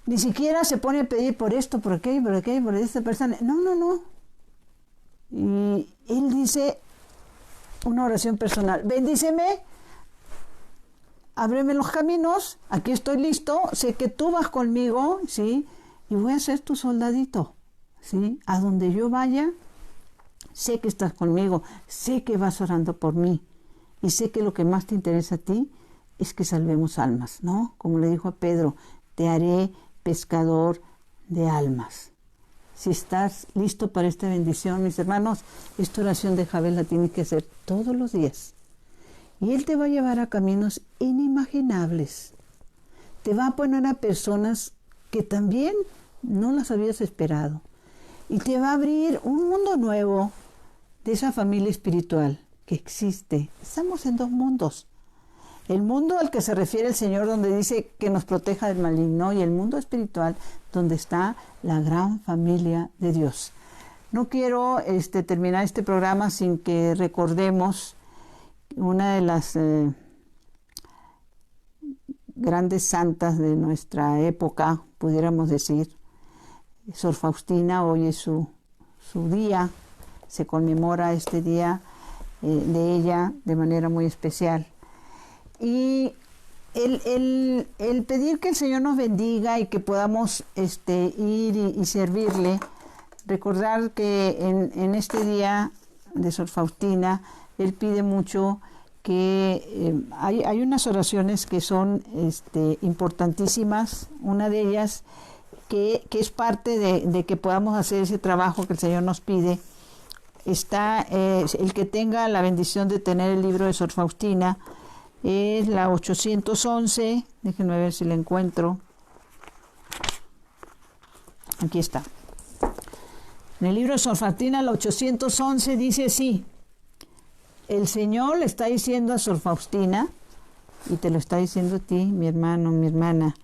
ni siquiera se pone a pedir por esto, por aquello, por esta persona. No. Y él dice una oración personal. Bendíceme, ábreme los caminos, aquí estoy listo, sé que tú vas conmigo, ¿sí? Y voy a ser tu soldadito, ¿sí? A donde yo vaya, sé que estás conmigo, sé que vas orando por mí. Y sé que lo que más te interesa a ti es que salvemos almas, ¿no? Como le dijo a Pedro, te haré pescador de almas. Si estás listo para esta bendición, mis hermanos, esta oración de Jabes la tienes que hacer todos los días. Y Él te va a llevar a caminos inimaginables. Te va a poner a personas que también no las habías esperado. Y te va a abrir un mundo nuevo de esa familia espiritual que existe. Estamos en dos mundos. El mundo al que se refiere el Señor, donde dice que nos proteja del maligno, y el mundo espiritual, donde está la gran familia de Dios. No quiero terminar este programa sin que recordemos una de las grandes santas de nuestra época, pudiéramos decir, Sor Faustina. Hoy es su día, se conmemora este día de ella de manera muy especial. Y el pedir que el Señor nos bendiga y que podamos ir y servirle, recordar que en este día de Sor Faustina, Él pide mucho que hay unas oraciones que son importantísimas. Una de ellas que es parte de que podamos hacer ese trabajo que el Señor nos pide. Está el que tenga la bendición de tener el libro de Sor Faustina. Es la 811, déjenme ver si la encuentro. Aquí está. En el libro de Sor Faustina, la 811, dice así: el Señor le está diciendo a Sor Faustina, y te lo está diciendo a ti, mi hermano, mi hermana,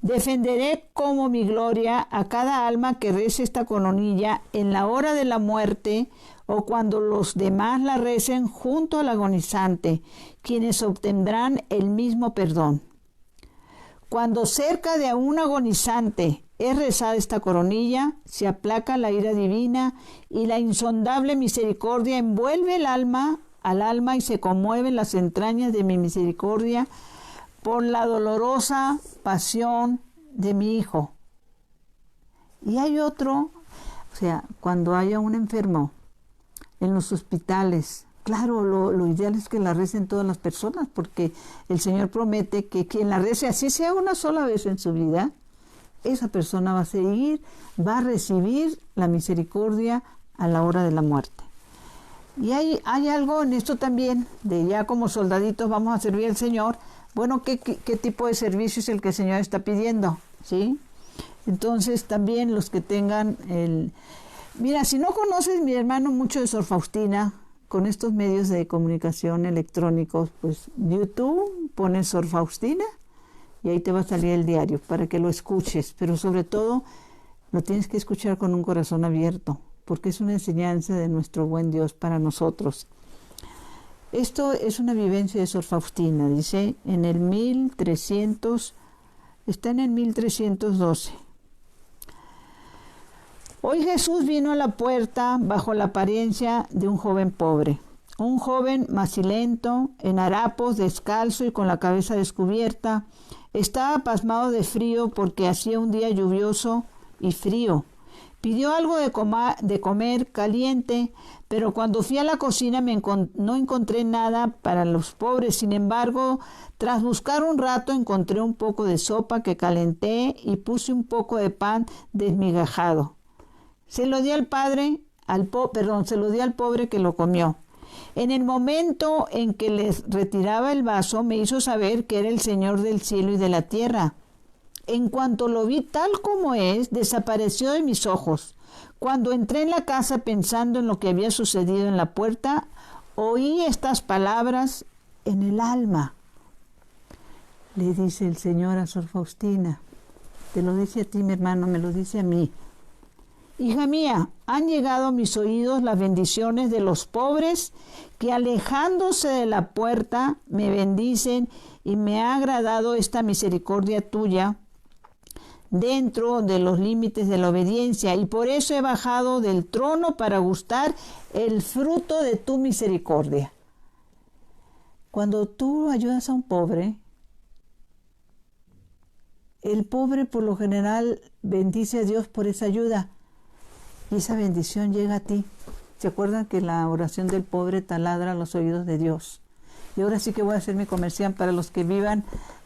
defenderé como mi gloria a cada alma que rece esta coronilla en la hora de la muerte o cuando los demás la recen junto al agonizante, quienes obtendrán el mismo perdón. Cuando cerca de un agonizante es rezada esta coronilla, se aplaca la ira divina y la insondable misericordia envuelve al alma y se conmueven las entrañas de mi misericordia por la dolorosa pasión de mi Hijo. Y hay otro, o sea, cuando haya un enfermo en los hospitales, claro, lo ideal es que la recen todas las personas, porque el Señor promete que quien la rece, así sea una sola vez en su vida, esa persona va a recibir la misericordia a la hora de la muerte. Y hay algo en esto también, de ya como soldaditos vamos a servir al Señor. Bueno, ¿qué tipo de servicio es el que el Señor está pidiendo? ¿Sí? Entonces también los que tengan Mira, si no conoces, mi hermano, mucho de Sor Faustina, con estos medios de comunicación electrónicos, pues YouTube, pones Sor Faustina y ahí te va a salir el diario para que lo escuches, pero sobre todo lo tienes que escuchar con un corazón abierto, porque es una enseñanza de nuestro buen Dios para nosotros. Esto es una vivencia de Sor Faustina, dice, está en el 1312. Hoy Jesús vino a la puerta bajo la apariencia de un joven pobre, un joven macilento, en harapos, descalzo y con la cabeza descubierta. Estaba pasmado de frío porque hacía un día lluvioso y frío. Pidió algo de comer caliente, pero cuando fui a la cocina no encontré nada para los pobres. Sin embargo, tras buscar un rato encontré un poco de sopa que calenté y puse un poco de pan desmigajado. Se lo di al pobre que lo comió. En el momento en que les retiraba el vaso, me hizo saber que era el Señor del cielo y de la tierra. En cuanto lo vi tal como es, desapareció de mis ojos. Cuando entré en la casa pensando en lo que había sucedido en la puerta, oí estas palabras en el alma. Le dice el Señor a Sor Faustina, te lo dice a ti, mi hermano, me lo dice a mí. Hija mía, han llegado a mis oídos las bendiciones de los pobres que alejándose de la puerta me bendicen y me ha agradado esta misericordia tuya dentro de los límites de la obediencia y por eso he bajado del trono para gustar el fruto de tu misericordia. Cuando tú ayudas a un pobre, el pobre por lo general bendice a Dios por esa ayuda. Y esa bendición llega a ti. ¿Se acuerdan que la oración del pobre taladra los oídos de Dios? Y ahora sí que voy a hacer mi comercial para los que vivan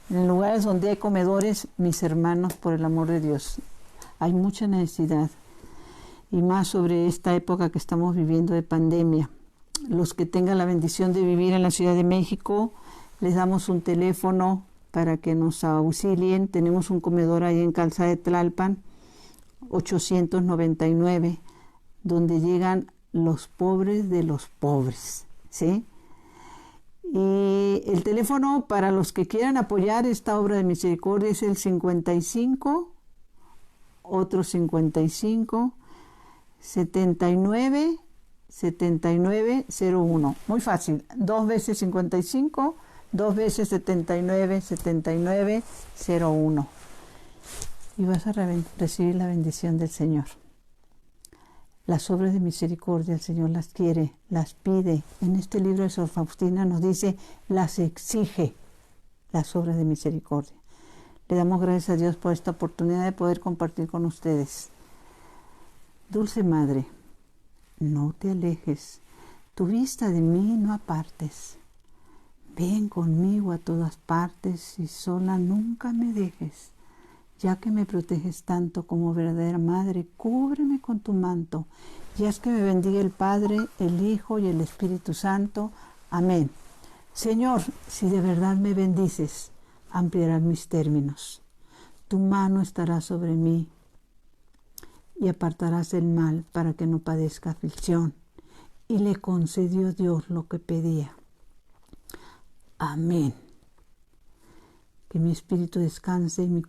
en lugares donde hay comedores, mis hermanos, por el amor de Dios. Hay mucha necesidad. Y más sobre esta época que estamos viviendo de pandemia. Los que tengan la bendición de vivir en la Ciudad de México, les damos un teléfono para que nos auxilien. Tenemos un comedor ahí en Calzada de Tlalpan, 899, donde llegan los pobres de los pobres, ¿sí? Y el teléfono para los que quieran apoyar esta obra de misericordia es el 55, otro 55, 79, 7901. Muy fácil, 2 veces 55, 2 veces 79, 7901. Y vas a recibir la bendición del Señor. Las obras de misericordia el Señor las quiere, las pide. En este libro de Sor Faustina nos dice, las exige, las obras de misericordia. Le damos gracias a Dios por esta oportunidad de poder compartir con ustedes. Dulce Madre, no te alejes, tu vista de mí no apartes. Ven conmigo a todas partes y sola nunca me dejes. Ya que me proteges tanto como verdadera madre, cúbreme con tu manto, y haz que me bendiga el Padre, el Hijo y el Espíritu Santo. Amén. Señor, si de verdad me bendices, ampliarás mis términos. Tu mano estará sobre mí y apartarás el mal para que no padezca aflicción. Y le concedió Dios lo que pedía. Amén. Que mi espíritu descanse y mi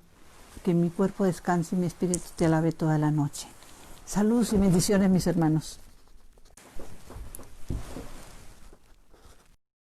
que mi cuerpo descanse y mi espíritu te alabe toda la noche. Saludos y bendiciones, mis hermanos.